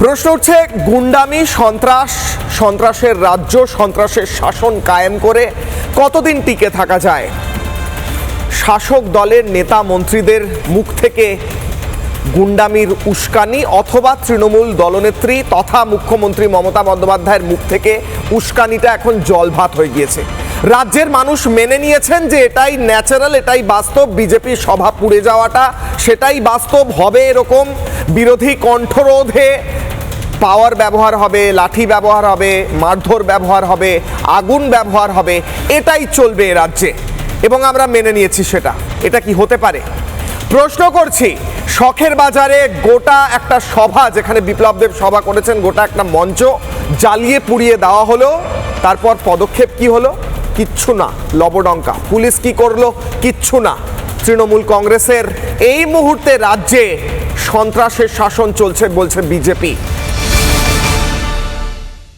প্রশ্ন উঠছে, গুন্ডামি, সন্ত্রাসের রাজ্য, সন্ত্রাসের শাসন কায়েম করে কতদিন টিকে থাকা যায়? শাসক দলের নেতা মন্ত্রীদের মুখ থেকে গুন্ডামির উস্কানি, অথবা তৃণমূল দলনেত্রী তথা মুখ্যমন্ত্রী মমতা বন্দ্যোপাধ্যায়ের মুখ থেকে উস্কানিটা এখন জলভাত হয়ে গিয়েছে। রাজ্যের মানুষ মেনে নিয়েছেন যে এটাই ন্যাচারাল, এটাই বাস্তব। বিজেপির সভা পুড়ে যাওয়াটা সেটাই বাস্তব হবে। এরকম বিরোধী কণ্ঠরোধে পাওয়ার ব্যবহার হবে, লাঠি ব্যবহার হবে, মারধর ব্যবহার হবে, আগুন ব্যবহার হবে, এটাই চলবে এ রাজ্যে, এবং আমরা মেনে নিয়েছি সেটা। এটা কি হতে পারে? প্রশ্ন করছি, শখের বাজারে গোটা একটা সভা, যেখানে বিপ্লবদেব সভা করেছেন, গোটা একটা মঞ্চ জ্বালিয়ে পুড়িয়ে দেওয়া হলো। তারপর পদক্ষেপ কি হলো? কিচ্ছু না, লবডঙ্কা। পুলিশ কি করলো? কিচ্ছু না। তৃণমূল কংগ্রেসের এই মুহূর্তে রাজ্যে সন্ত্রাসের শাসন চলছে বলছে বিজেপি।